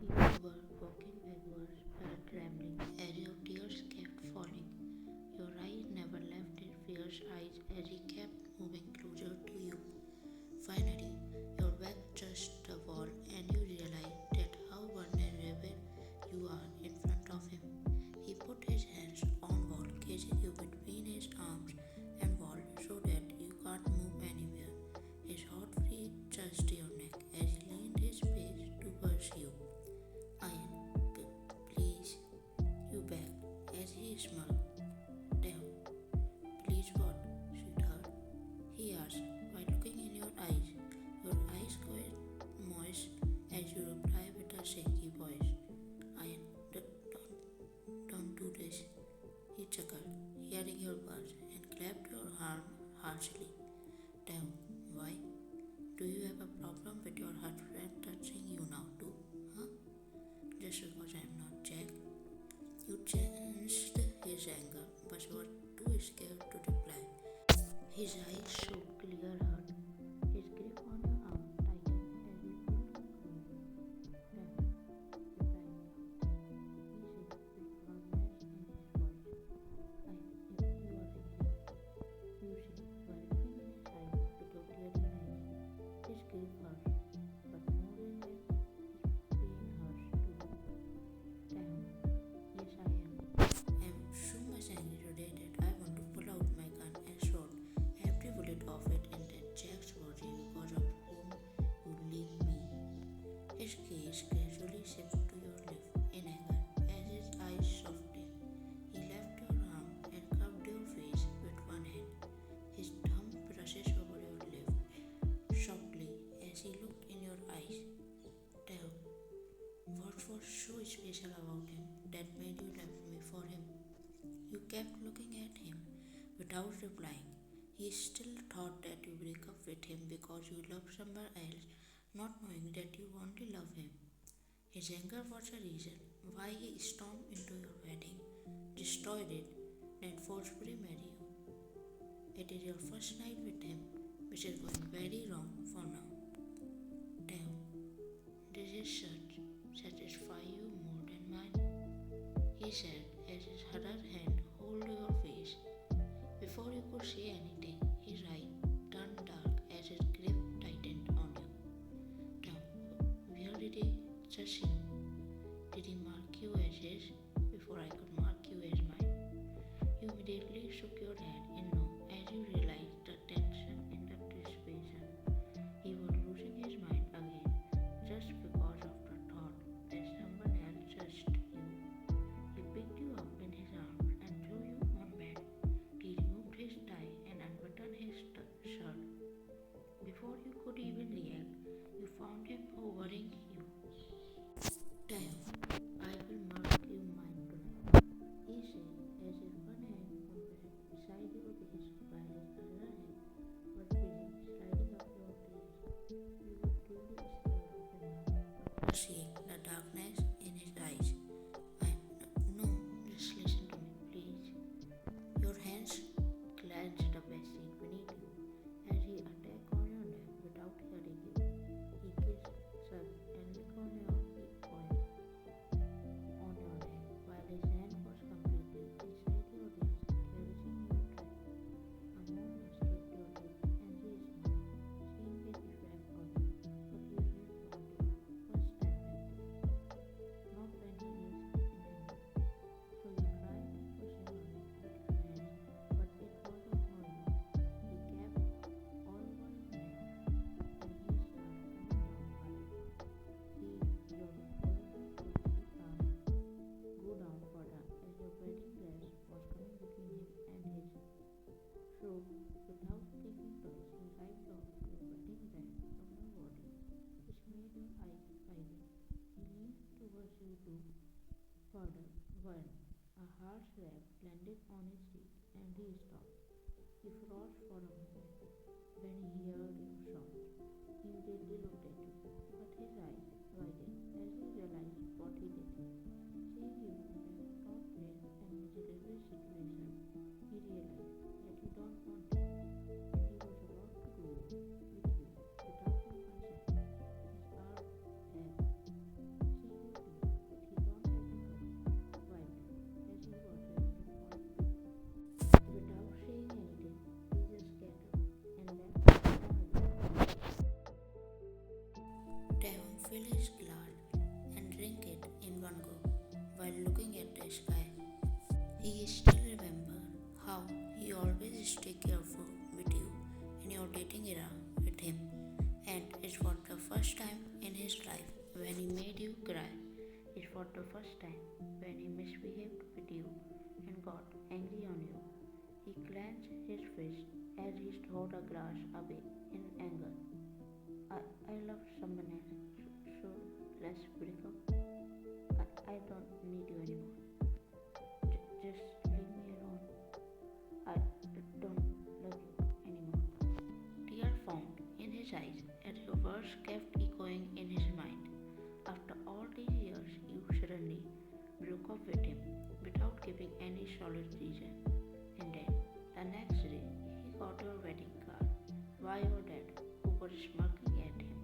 You were walking backwards while trembling as your tears kept falling. Your eyes never left his fierce eyes as he kept moving closer to you. Finally, your back touched the wall and you realized that how vulnerable you are in front of him. He put his hands on wall, catching you between his arms and wall so that you can't move anywhere. His hot breath touched your neck as he leaned his face towards you. Ian, please, you begged as he smiled. Damn, please what, sweetheart? He asked while looking in your eyes. Your eyes quite moist as you reply with a shaky voice. Ian, don't do this. He chuckled, hearing your words, and clapped your arm harshly. Damn, why? Do you have a problem with your hot friend touching you now too? Huh? Just because I'm not Jack? You sensed his anger, but were too scared to reply. His eyes showed clear hurt. His grip on your arm tightened as he pulled you closer. Damn, replied he said with firmness in his voice. You are angry. You see, while looking in his eyes with your teary eyes. His grip hurts, but more than that, his pain hurts too. Damn, yes I am. I'm so much angry today that I want to pull out my gun and shoot every bullet of it in that Jack's body because of whom you leave me. His gaze gradually shifted to your lip in anger as his eyes softened. He left your arm and cupped your face with one hand. His thumb brushes over your lip softly as he looked in your eyes. Tell, what was so special about him that made you love me for him? You kept looking at him without replying. He still thought that you break up with him because you love someone else, not knowing that you only love him. His anger was a reason why he stormed into your wedding, destroyed it, then forcefully married you. It is your first night with him, which is going very wrong for now. Damn, this is such satisfy you more than mine, he said as his other hand held your face. Before you could say anything, his eyes turned dark as his grip tightened on you. Now, where did he touch you? Did he mark you as his before I could mark you as mine? You immediately shook your head in no as you realized the tension in the situation. He was losing his mind again just because of the thought that someone else touched you. He picked you up in his arms and threw you on bed. He removed his tie and unbuttoned his shirt. Before you could even react, you found him hovering you. Damn, I will mark you mine tonight, he said as his one hand was beside your waist while his other hand was busy sliding up your face. You were truly scared of him now, but seeing the darkness in his eyes. I no, just listen to me, please. Your hands clenched the bedsheet beneath you as he attacked on your neck without hearing you. He kissed, sucked, and licked on your coil on your neck while his hand was completely inside your wrist, caressing your throat. A moan escaped your lips and he smiled, seeing his effect on you, but you didn't want it. First time like this. Not when he is in anger. So you tried to push him away with your hands, but it wasn't no use. He kept all over your neck and he started coming down hard. Your forehead could see palm go down further as your wedding dress was coming between him and his. So, without thinking twice, he wiped off your wedding ring from your body, which made your eyes widen. He leaned towards you to further when a harsh rap landed on his cheek and he stopped. He froze for a moment when he heard your shots. He immediately looked at you, but his eyes widened as he realized what he did. Seeing you in that taut place and miserable situation, he realized that you don't want him, and he was about to do with you first time in his life when he made you cry. It was the first time when he misbehaved with you and got angry on you. He clenched his fist as he threw the glass away in anger. I love someone else, so let's break up. I don't need you anymore. Just leave me alone. I don't love you anymore. Tear found in his eyes as your words kept echoing in his mind. After all these years, you suddenly broke up with him without giving any solid reason. And then, the next day, he got your wedding card. Why your dad, who was smirking at him,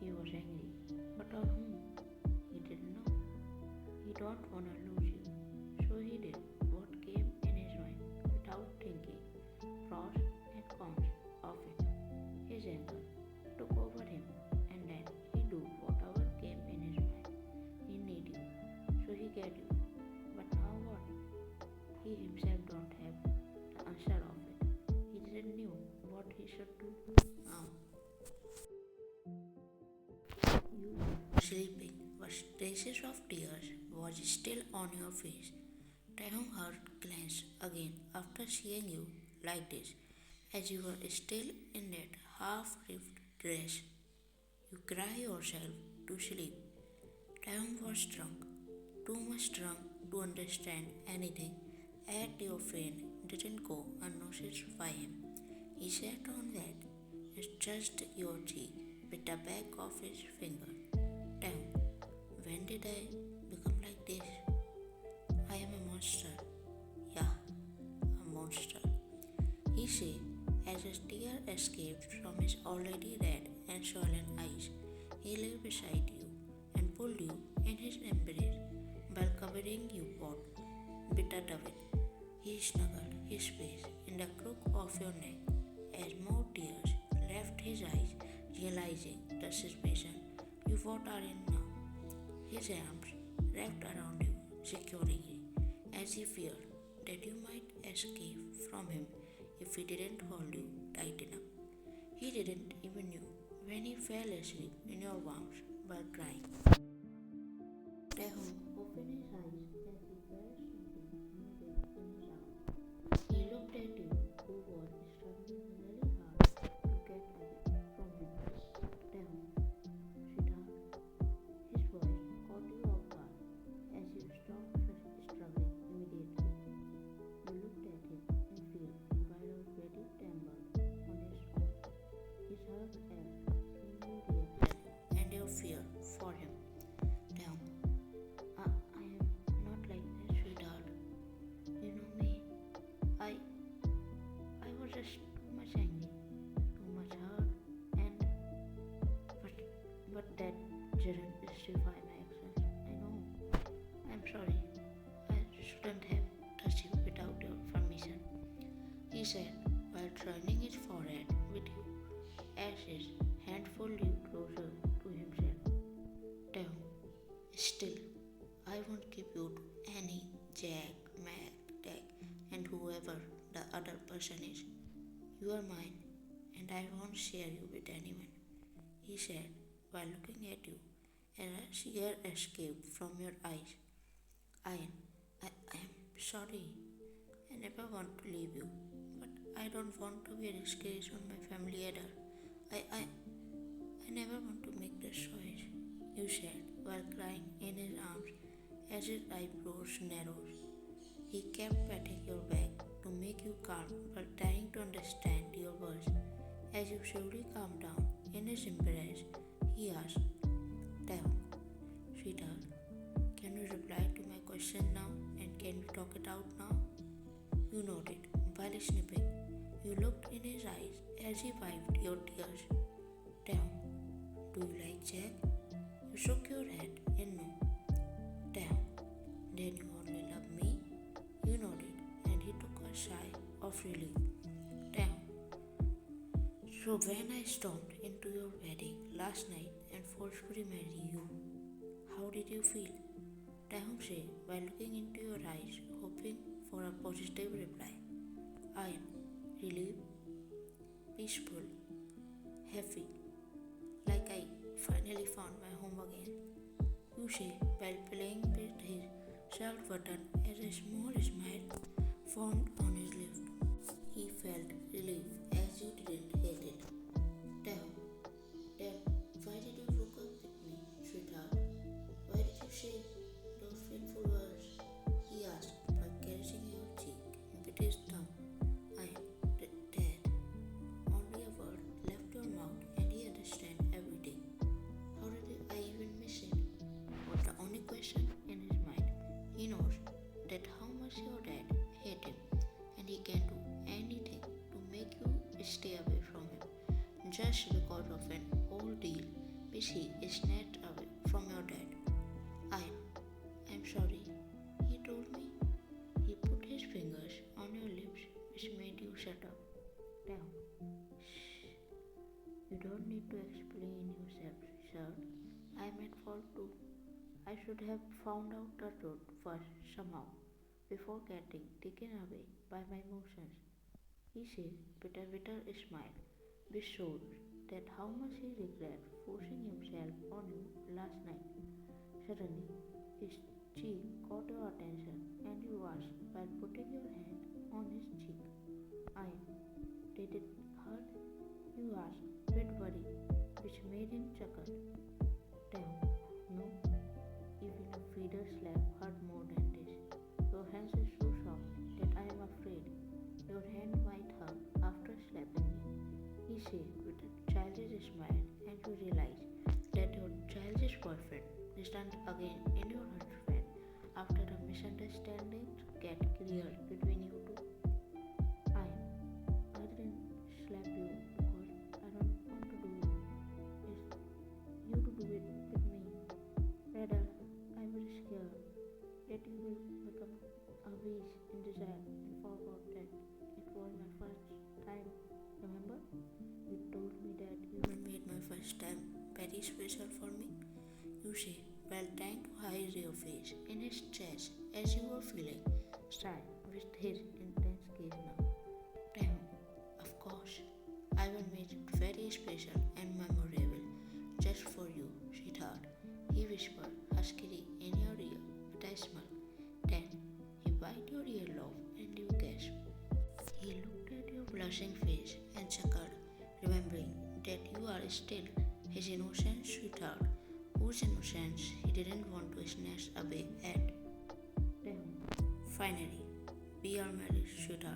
he was angry. But on whom? He didn't know. He don't want to lose you. So he did what came in his mind without thinking pros and cons of it. His anger took over him and then he do whatever came in his mind. He need you, so he get you. But now what? He himself don't have the answer of it. He didn't knew what he should do now. You were sleeping, but traces of tears was still on your face. Taehyung heart clenched again after seeing you like this, as you were still in that half-ripped dress. You cry yourself to sleep. Taehyung was drunk, too much drunk to understand anything, yet your friend didn't go unnoticed by him. He sat on that and touched your cheek with the back of his finger. Taehyung, when did I become like this? I am a monster. Yeah, a monster. He said as a tear escaped from his already red and swollen eyes. He lay beside you and pulled you in his embrace while covering you both with a towel. He snuggled his face in the crook of your neck as more tears left his eyes, realizing the situation you both are in now. His arms wrapped around you securely as he feared that you might escape from him if he didn't hold you tight enough. He didn't even know when he fell asleep in your arms while crying. Taehyung opened his eyes as he felt something moving in his arms. He looked at you, who was struggling really hard to get away from him. Taehyung, sweetheart, his voice caught you off guard as you stopped struggling immediately. You looked at him in fear while a sweaty trembled on his arm. His heart ached, seeing your reaction and your fear for him. Taehyung, I am not like that, sweetheart. You know me. I was just too much angry, too much hurt, and but that didn't justify my actions. I know. I'm sorry. I shouldn't have touched you without your permission. He said while turning his forehead with you as his hand pulled you closer to himself. Taehyung, still, I won't give you to any Jack, Mac, Jack, and whoever the other person is. You are mine, and I won't share you with anyone, he said while looking at you, and a tear escaped from your eyes. I am sorry. I never want to leave you, but I don't want to be a disgrace on my family either. I never want to make this choice, you said while crying in his arms as his eyebrows narrowed. He kept patting your back to make you calm while trying to understand your words. As you slowly calmed down in his embrace, he asked, Taehyung, sweetheart, can you reply to my question now and can we talk it out now? You nodded while snipping. You looked in his eyes as he wiped your tears. Taehyung, do you like Jack? You shook your head in no. Taehyung, then you only love me? You nodded and he took a sigh of relief. Taehyung, so when I stormed into your wedding last night and forcefully married you, how did you feel? Taehyung said while looking into your eyes, hoping for a positive reply. I am relieved, peaceful, happy, like I finally found my home again. Yushi, while playing with his shirt button as a small smile formed on his lips. He felt relief as you didn't hate it. Damn, damn, why did you broke up with me, sweetheart? Why did you say those painful words? He asked by caressing your cheek with his thumb. I Dad. Only a word left your mouth and he understand everything. How did I even miss it? Was the only question in his mind. He knows that how much your dad hate him and he can do anything to make you stay away from him just because of an old deal which he is snatched away from your dad. I'm sorry. He told me. He put his fingers on your lips which made you shut up. Damn. Shh. You don't need to explain yourself, sir. I'm at fault too. I should have found out the truth first somehow before getting taken away by my emotions. He said with a bitter smile, which showed that how much he regretted forcing himself on you last night. Suddenly, his cheek caught your attention and you asked while putting your hand on his cheek. I did it hurt? You asked with worry, which made him chuckle. Damn, no. Even a feeder slap hurt more than this. Your hands are so soft that I am afraid your hand might hurt after slapping me. He said with a childish smile, and you realize that your childish boyfriend returned again in your husband after the misunderstandings get clear between you two. I didn't slap you because I don't want to do it. It's you to do it with me. Rather, I was scared that you will become a beast in desire and forgot that it was my first time. Remember? You told me that you will made my first time very special for me. You say, while trying to hide your face in his chest as you were feeling shy with his intense gaze now. Damn, of course, I will make it very special and memorable just for you, sweetheart. He whispered huskily in your ear with a smile. Then he bit your earlobe and you gasped. He looked at your blushing face and chuckled, remembering that you are still his innocent sweetheart, whose innocence he didn't want to snatch away at. Then, finally, we are married, sweetheart.